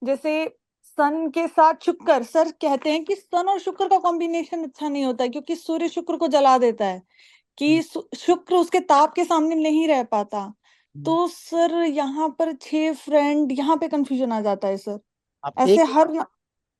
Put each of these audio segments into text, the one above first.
जैसे सन के साथ शुक्र, सर कहते हैं कि सन और शुक्र का कॉम्बिनेशन अच्छा नहीं होता है, क्योंकि सूर्य शुक्र को जला देता है, कि शुक्र उसके ताप के सामने नहीं रह पाता। तो सर यहाँ पर 6 फ्रेंड, यहाँ पे कंफ्यूजन आ जाता है सर। आप ऐसे एक, हर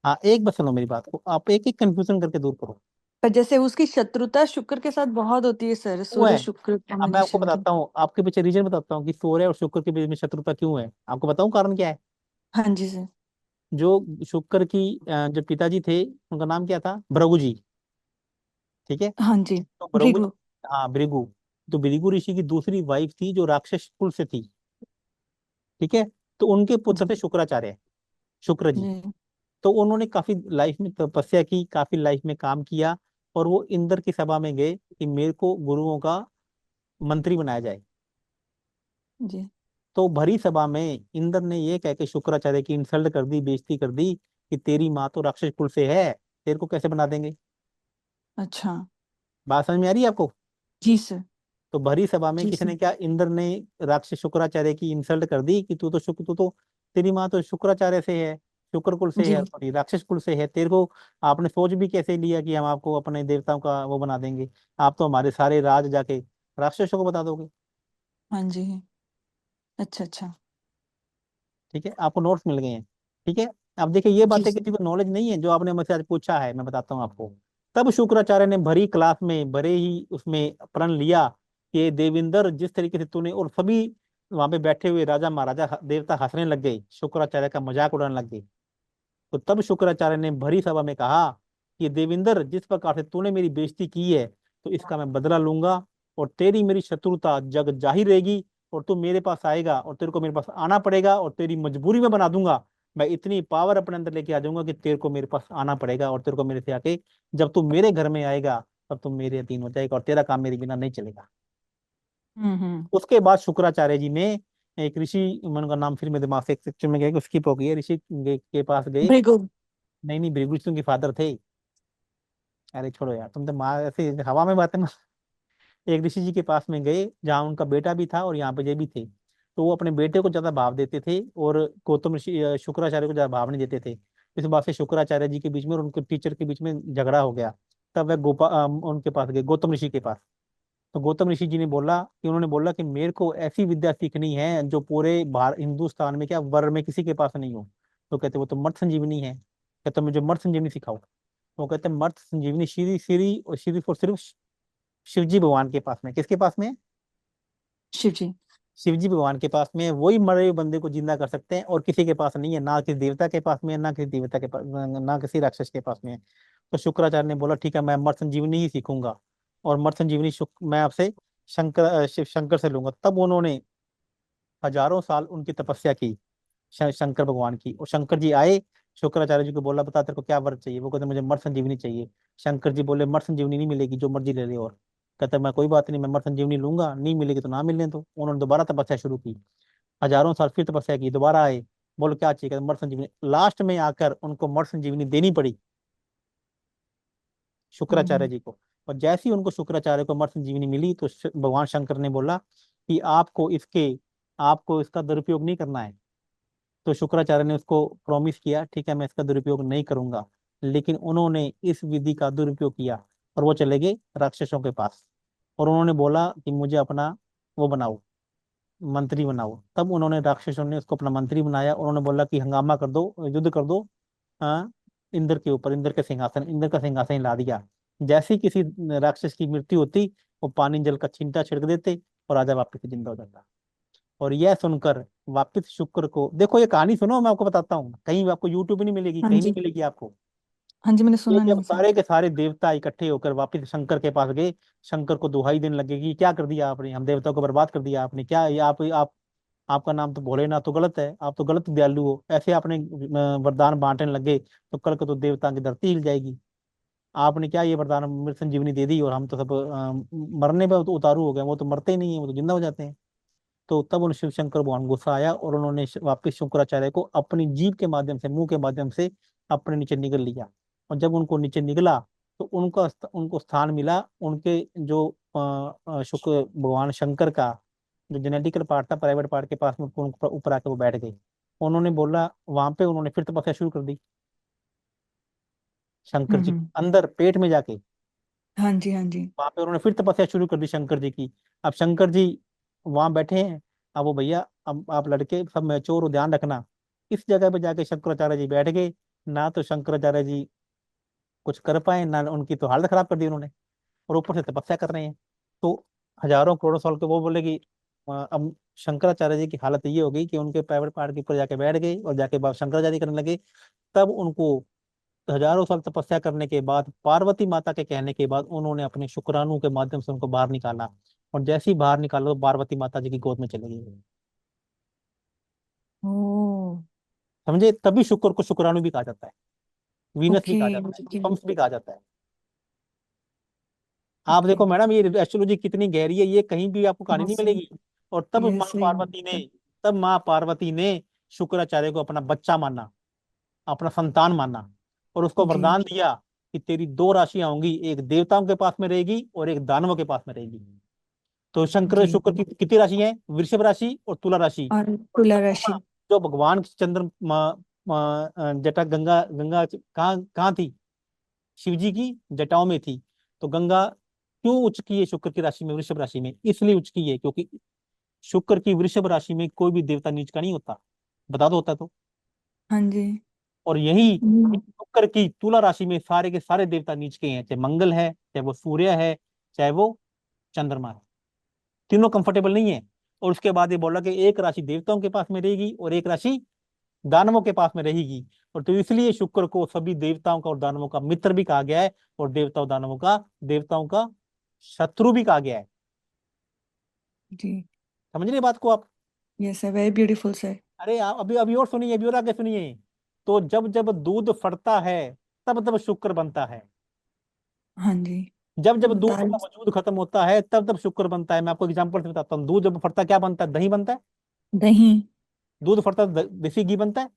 हाँ एक बार सुनो मेरी बात को, आप एक एक कंफ्यूजन करके दूर करो। पर जैसे उसकी शत्रुता शुक्र के साथ बहुत होती है सर, क्यों सूर्य है? शुक्र अब मैं आपको कॉम्बिनेशन की। बताता हूँ, आपके पीछे रीजन बताता हूँ कि सूर्य और शुक्र के बीच में शत्रुता क्यों है। आपको बताऊं कारण क्या है। हाँ जी सर। जो शुक्र की जो पिताजी थे, उनका नाम क्या था? भृगु जी। ठीक है। हाँ जी। तो भृगु, भृगु। हाँ भृगु। तो भृगु ऋषि की दूसरी वाइफ थी जो राक्षस कुल से थी। ठीक है। तो उनके पुत्र थे जी शुक्राचार्य, शुक्र जी। जी तो उन्होंने काफी लाइफ में तपस्या की, काफी लाइफ में काम किया, और वो इंद्र की सभा में गए कि मेरे को गुरुओं का मंत्री बनाया जाए। जी। तो भरी सभा में इंद्र ने ये कह के शुक्राचार्य की इंसल्ट कर दी, बेइज्जती कर दी कि तेरी माँ तो राक्षस कुल से है, तेरे को कैसे बना देंगे। अच्छा। बात समझ में आ रही है आपको? जी सर। तो भरी सभा में जी किसने सर। क्या, इंद्र ने राक्षस शुक्राचार्य की इंसल्ट कर दी कि तू तो तेरी माँ तो शुक्राचार्य से है, शुक्र कुल से है, जी। सॉरी राक्षस कुल से है, तेरे को आपने सोच भी कैसे लिया कि हम आपको अपने देवताओं का वो बना देंगे। आप तो हमारे सारे राज जाके राक्षसों को बता दोगे। हाँ जी। अच्छा अच्छा। ठीक है, आपको नोट्स मिल गए हैं। ठीक है। अब देखिए, ये जी बातें सर। किसी को नॉलेज नहीं है जो आपने मुझसे आज पूछा है, मैं बताता हूँ आपको। तब शुक्राचार्य ने भरी क्लास में, भरे ही उसमें प्रण लिया कि देविंदर, जिस तरीके से तूने, और सभी वहां पे बैठे हुए राजा महाराजा देवता हंसने लग गए, शुक्राचार्य का मजाक उड़ाने लग गए। तो तब शुक्राचार्य ने भरी सभा में कहा कि देविंदर, जिस प्रकार से तूने मेरी बेइज्जती की है, तो इसका मैं बदला लूंगा, और तेरी मेरी शत्रुता जग जाहिर रहेगी, और तू मेरे पास आएगा, और तेरे को मेरे पास आना पड़ेगा, और तेरी मजबूरी में बना दूंगा। मैं इतनी पावर अपने अंदर लेके आ जाऊंगा कि तेरे को मेरे पास आना पड़ेगा, और तेरे को मेरे से आके जब तू मेरे घर में आएगा तब तू मेरे अधीन हो जाएगा, और तेरा काम मेरे बिना नहीं चलेगा। हम्म। उसके बाद शुक्राचार्य जी ने एक ऋषि, मन का नाम फिर मेरे दिमाग से एक सेक्शन में गया, स्किप हो गई है, ऋषि के पास गए। भृगु। नहीं नहीं, भृगु ऋषि के फादर थे। अरे छोड़ो यार, तुम तो माँ ऐसे हवा में बातें एक ऋषि जी के पास में गए जहाँ उनका बेटा भी था और यहाँ पे ये भी थे। तो वो अपने बेटे को ज्यादा भाव देते थे, और गौतम ऋषि शुक्राचार्य को ज्यादा भाव नहीं देते थे। इस बात से शुक्राचार्य जी के बीच में और उनके टीचर के बीच में झगड़ा हो गया। तब वह उनके पास गए, गौतम ऋषि के पास। तो गौतम ऋषि जी ने बोला कि, उन्होंने बोला कि मेरे को ऐसी विद्या सीखनी है जो पूरे भारत हिंदुस्तान में, क्या वर्ल्ड में किसी के पास नहीं हो। तो कहते वो तो मर्त संजीवनी है, कहते मुझे मर्त संजीवनी सिखाओ। वो कहते हैं मर्त संजीवनी श्री श्री और सिर्फ और सिर्फ शिव जी भगवान के पास में। किसके पास में है? शिव जी। शिव जी भगवान के पास में है। वही मरे हुए बंदे को जिंदा कर सकते हैं, और किसी के पास नहीं है, ना किसी देवता के पास में है, ना किसी देवता के पास, ना किसी राक्षस के पास में है। तो शुक्राचार्य ने बोला ठीक है, मैं मर्त संजीवनी ही सीखूंगा, और मर्त संजीवनी मैं आपसे शिव शंकर से लूंगा। तब उन्होंने हजारों साल उनकी तपस्या की, शंकर भगवान की। और शंकर जी आए, शुक्राचार्य जी को बोला बता तेरे को क्या वर चाहिए। वो कहते मुझे मर्त संजीवनी चाहिए। शंकर जी बोले मर्त संजीवनी नहीं मिलेगी, जो मर्जी ले ले। और कहते मैं कोई बात नहीं, मैं मर्त संजीवनी लूंगा, नहीं मिलेगी तो ना मिलने दो। उन्होंने दोबारा तपस्या शुरू की, हजारों साल फिर तपस्या की, दोबारा आए, बोलो क्या चाहिए, कहते मर्त संजीवनी। लास्ट में आकर उनको मर्त संजीवनी देनी पड़ी शुक्राचार्य हम्म। जी को। और जैसे ही उनको शुक्राचार्य को मर्त संजीवनी मिली, तो भगवान शंकर ने बोला कि आपको इसका दुरुपयोग नहीं करना है। तो शुक्राचार्य ने उसको प्रॉमिस किया, ठीक है मैं इसका दुरुपयोग नहीं करूंगा। लेकिन उन्होंने इस विधि का दुरुपयोग किया, और वो चले गए राक्षसों के पास, और उन्होंने बोला कि मुझे अपना वो बनाओ, मंत्री बनाओ। तब उन्होंने, राक्षसों ने उसको अपना मंत्री बनाया। उन्होंने बोला कि हंगामा कर दो, युद्ध कर दो, हाँ, इंद्र के ऊपर, इंद्र का सिंहासन हिला दिया। जैसे ही किसी राक्षस की मृत्यु होती, वो पानी जल का छींटा छिड़क देते, और राजा वापस से जिंदा हो जाता। और यह सुनकर वापिस शुक्र को, देखो ये कहानी सुनो, मैं आपको बताता हूँ, कहीं आपको यूट्यूब भी नहीं मिलेगी, हाँ कहीं नहीं जी। मिलेगी आपको। हाँ जी, मैंने ये सुना जब नहीं सर। सारे के सारे देवता इकट्ठे होकर वापिस शंकर के पास गए, शंकर को दुहाई देने लगे कि क्या कर दिया आपने, हम देवताओं को बर्बाद कर दिया आपने, क्या ये आप आपका नाम तो भोलेनाथ तो गलत है, आप तो गलत दयालु हो, ऐसे आपने वरदान बांटने लगे, तो कल को तो देवता की धरती हिल जाएगी। आपने क्या ये वरदान मृत संजीवनी दे दी, और हम तो सब मरने पे तो उतारू हो गए, वो तो मरते ही नहीं है, वो तो जिंदा हो जाते हैं। तो तब उन शिव शंकर भगवान गुस्सा आया, और उन्होंने वापिस शुक्राचार्य को अपनी जीभ के माध्यम से, मुंह के माध्यम से अपने नीचे निगल लिया। और जब उनको नीचे निगला, तो उनको स्थान मिला उनके जो शुक्र भगवान शंकर का जो जेनेटिकल पार्ट था, प्राइवेट पार्ट के पास में, उनको ऊपर ऊपर आके वो बैठ गए। उन्होंने बोला, वहां पे उन्होंने फिर तपस्या शुरू कर दी शंकर जी हम्म। अंदर पेट में जाके। हाँ जी, हाँ जी। वहां पे उन्होंने फिर तपस्या शुरू कर दी शंकर जी की। अब शंकर जी वहां बैठे हैं। अब वो भैया, अब आप लड़के सब मैच्योर हो, ध्यान रखना। इस जगह पे जाके शंकराचार्य जी बैठ गए। ना तो शंकराचार्य जी कुछ कर पाए, ना उनकी तो हालत खराब कर दी उन्होंने, और ऊपर से तपस्या कर रहे हैं। तो हजारों करोड़ों साल के वो बोले कि अब शंकराचार्य जी की हालत ये हो गई कि उनके प्राइवेट पहाड़ के ऊपर जाके बैठ गए और जाके बाबा शंकराचार्य करने लगे। तब उनको हजारों साल तपस्या करने के बाद, पार्वती माता के कहने के बाद, उन्होंने अपने शुक्राणु के माध्यम से उनको बाहर निकाला। और जैसे ही बाहर निकाला तो पार्वती माता जी की गोद में चले गई। ओ। समझे? तभी शुक्र को शुक्राणु भी कहा जाता है, वीनस भी ओके, कहा जाता है, ओके। पंस भी कहा जाता है। आप ओके। देखो मैडम, ये एस्ट्रोलॉजी कितनी गहरी है, ये कहीं भी आपको कहानी हाँ नहीं सर। मिलेगी। और तब ये माँ सही पार्वती बात ने है। तब माँ पार्वती ने शुक्राचार्य को अपना बच्चा माना, अपना संतान माना, और उसको जी। वरदान दिया कि तेरी दो राशियां होंगी, एक देवताओं के पास में रहेगी और एक दानवों के पास में रहेगी। तो शंकर जी। शुक्र की कितनी राशि है? वृषभ राशि और तुला राशि। और और तुला चंद्रमा, राशि। जो भगवान जटा गंगा, गंगा कहाँ कहाँ थी? शिव जी की जटाओं में थी। तो गंगा क्यों उच्च की है शुक्र की राशि में, वृषभ राशि में? इसलिए उच्च की है क्योंकि शुक्र की वृषभ राशि में कोई भी देवता नीच का नहीं होता। बता दो होता तो। हाँ जी। और यही हम्म। शुक्र की तुला राशि में सारे के सारे देवता नीच के हैं, चाहे मंगल है, चाहे वो सूर्य है, चाहे वो चंद्रमा है। तीनों कंफर्टेबल नहीं है। और उसके बाद ये बोला कि एक राशि देवताओं के पास में रहेगी और एक राशि दानवों के पास में रहेगी। और तो इसलिए शुक्र को सभी देवताओं का और दानवों का मित्र भी कहा गया है, और देवताओं का शत्रु भी कहा गया है। जी। समझ रहे बात को आप? Yes sir, very beautiful sir. अरे आप अभी अभी और सुनिए, अभी और आगे सुनिए। तो जब जब दूध फटता है, तब तब शुक्र बनता है। हाँ जी। जब जब दूध बताइए। का वजूद खत्म होता है, तब तब शुक्र बनता है। मैं आपको एग्जांपल से बताता हूँ। दूध जब फटता है, क्या बनता है? दही बनता है। दही। दूध फटता है, देसी घी बनता है,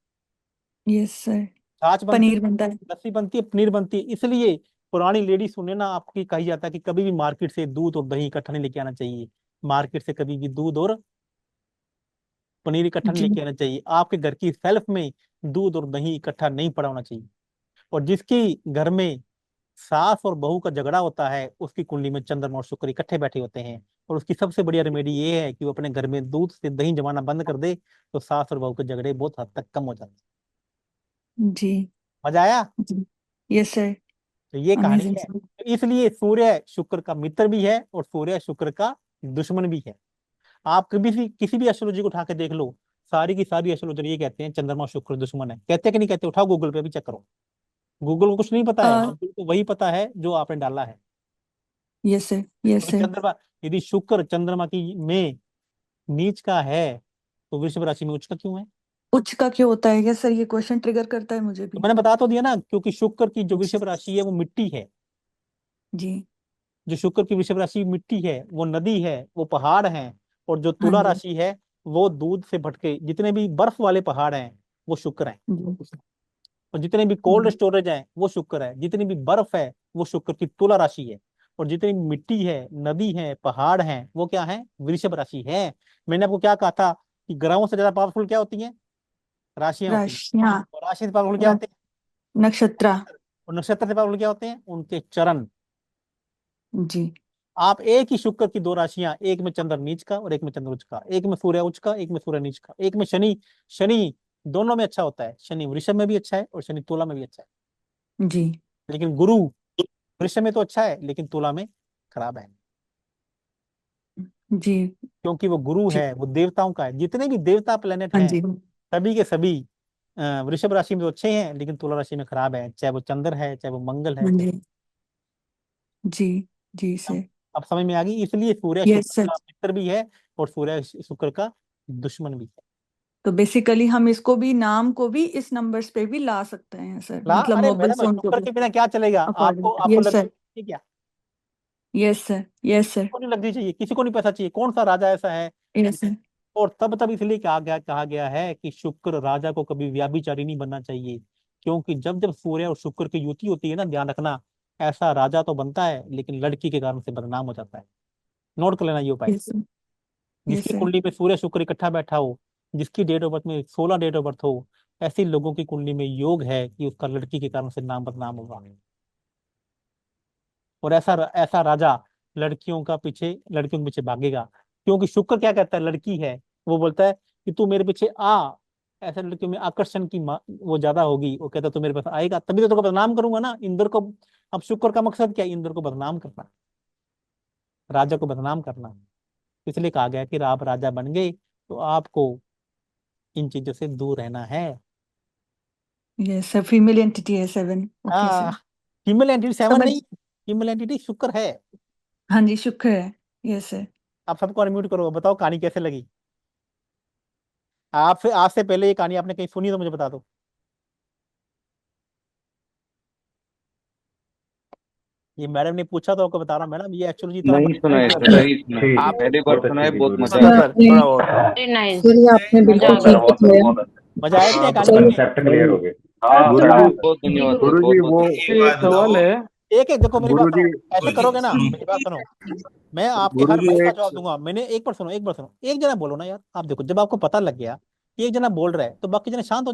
यस सर। छाछ बनती पनीर है, बनता है। लस्सी बनती है, पनीर बनती है। इसलिए पुरानी लेडी सुने ना, आपकी कही जाता है कि कभी भी मार्केट से दूध और दही इकट्ठा नहीं लेके आना चाहिए। मार्केट से कभी भी दूध और पनीर इकट्ठा नहीं जी। लेके आना चाहिए। आपके घर की सेल्फ में दूध और दही इकट्ठा नहीं पड़ा होना चाहिए। और जिसकी घर में सास और बहू का झगड़ा होता है, उसकी कुंडली में चंद्रमा और शुक्र इकट्ठे बैठे होते हैं। और उसकी सबसे बढ़िया रेमेडी ये है कि वो अपने घर में दूध से दही जमाना बंद कर दे, तो सास और बहू के झगड़े बहुत हद तक कम हो जाते हैं। जी। मजा आया? जी। Yes sir. तो ये कहानी अमेजिंग है। सर। तो इसलिए सूर्य शुक्र का मित्र भी है और सूर्य शुक्र का दुश्मन भी है। आप कभी भी किसी भी एस्ट्रोलॉजी को उठा के देख लो, सारी की सारी एस्ट्रोलॉजर ये कहते हैं चंद्रमा और शुक्र दुश्मन है। कहते हैं कि नहीं कहते? उठाओ गूगल पे भी चेक करो। गूगल को कुछ नहीं पता है, गूगल को वही पता है जो आपने डाला है। Yes sir. यस क्योंकि सर। चंद्रमा, यदि शुक्र चंद्रमा की में नीच का है, तो वृषभ राशि में उच्च का क्यों है? उच्च का क्यों होता है? यस सर, ये क्वेश्चन ट्रिगर करता है मुझे तो भी। मैंने बता तो दिया ना, क्योंकि शुक्र की जो वृषभ राशि है वो मिट्टी है। जी। जो शुक्र की वृषभ राशि मिट्टी है, वो नदी है, वो पहाड़ है। और जो हाँ तुला जी। राशि है, वो दूध से भटके जितने भी बर्फ वाले पहाड़ हैं, वो शुक्र हैं। जी। और जितने भी कोल्ड जी। स्टोरेज हैं, वो शुक्र है। जितनी भी बर्फ है, वो शुक्र की तुला राशि है। और जितनी भी मिट्टी है, नदी है, पहाड़ हैं, वो क्या है? वृषभ राशि है। मैंने आपको क्या कहा था कि ग्रहों से ज्यादा पावरफुल क्या होती है? राशियां होती हैं। राशियां। और राशि से पावरफुल क्या रा- होते हैं? नक्षत्र। नक्षत्र। और नक्षत्र से पावरफुल क्या होते हैं? उनके चरण। जी। आप एक ही शुक्र की दो राशियां, एक में चंद्र नीच का और एक में चंद्र उच्च का, एक में सूर्य उच्च का, एक में सूर्य नीच का, एक में शनि। शनि दोनों में अच्छा होता है। शनि वृषभ में भी अच्छा है और शनि तुला में भी अच्छा है। जी। लेकिन गुरु वृषभ में तो अच्छा है, लेकिन तुला में खराब है। जी। क्योंकि वो गुरु जी। है, वो देवताओं का है। जितने भी देवता प्लेनेट हाँ हैं, जी। सभी के सभी वृषभ राशि में तो अच्छे हैं, लेकिन तुला राशि में खराब है। चाहे वो चंद्र है, चाहे वो मंगल है, हाँ चाहे जी। जी। जी अब सर। अब समझ में आ गई। इसलिए सूर्य यस शुक्र सर। का मित्र भी है और सूर्य शुक्र का दुश्मन भी है। तो बेसिकली हम इसको भी, नाम को भी इस नंबर्स पे भी ला सकते हैं सर, ला, मतलब अरे मोबाइल मैडम, फोन को शुक्र भी के बिना क्या चलेगा? आपको अकॉर्डिंग। आपको यस लग्जरी सर। चाहिए क्या? Yes sir. Yes sir. किसी को नहीं लग्जरी चाहिए, किसी को नहीं पैसा चाहिए। कौन सा राजा ऐसा है? Yes sir. और तब तब इसलिए कहा गया है कि शुक्र राजा को कभी व्यभिचारी नहीं बनना चाहिए। क्योंकि जब जब सूर्य और शुक्र की युति होती है ना, ध्यान रखना, ऐसा राजा तो बनता है लेकिन लड़की के कारण से बदनाम हो जाता है। नोट कर लेना ये उपाय। Yes sir. यस जिसकी सर। कुंडली में सूर्य शुक्र इकट्ठा बैठा हो, जिसकी डेट ऑफ बर्थ में 16 डेट ऑफ बर्थ हो, ऐसे लोगों की कुंडली में योग है कि उसका लड़की के कारण से नाम बदनाम होगा। और ऐसा ऐसा राजा लड़कियों के पीछे भागेगा, क्योंकि शुक्र क्या कहता है, लड़की है, वो बोलता है कि तू मेरे पीछे आ। ऐसे लड़कियों में आकर्षण की वो ज्यादा होगी, वो कहता है तू मेरे पास आएगा तभी तो तेरे को बदनाम करूंगा ना, इंद्र को। अब शुक्र का मकसद क्या है, इंद्र को बदनाम करना, राजा को बदनाम करना। इसलिए कहा गया कि आप राजा बन गए तो आपको इन चीजों से दूर रहना है। यस सर, फीमेल एंटिटी है 7। ओके हाँ, सर, फीमेल एंटिटी 7 समझ। नहीं, फीमेल एंटिटी शुक्र है। हाँ जी, शुक्र है। Yes sir. आप सबको अनम्यूट करो, बताओ कहानी कैसे लगी। आप आज से पहले ये कहानी आपने कहीं सुनी तो मुझे बता दो। ये मैडम ने पूछा तो आपको बता रहा हूँ मैडम, ये एक्चुअली जितना नहीं हमारे सुना है सर, नहीं सुना है। आप पहली बार सुना है, बहुत मजा सर आया। आपने वेरी नाइस, सर ये आपने मजा बिल्कुल आ गया। ठीक बताया। मजा आया कि नहीं कहानी चलो। सुन के? कंसेप्ट क्लियर हो गए। गुरु जी बहुत धन्यवाद सर, गुरु जी बहुत वो बहुत एक सवाल है। एक एक देखो, मेरी बात गुरु जी सुनो, ऐसे करोगे ना, मेरी बात सुनो, मैं आपके गुरु हर जी बात का एक जवाब दूंगा। मैंने एक बार सुनो, एक जना बोलो ना यार। आप देखो, जब आपको पता लग गया कि एक जना बोल रहा है तो बाकी जना शांत हो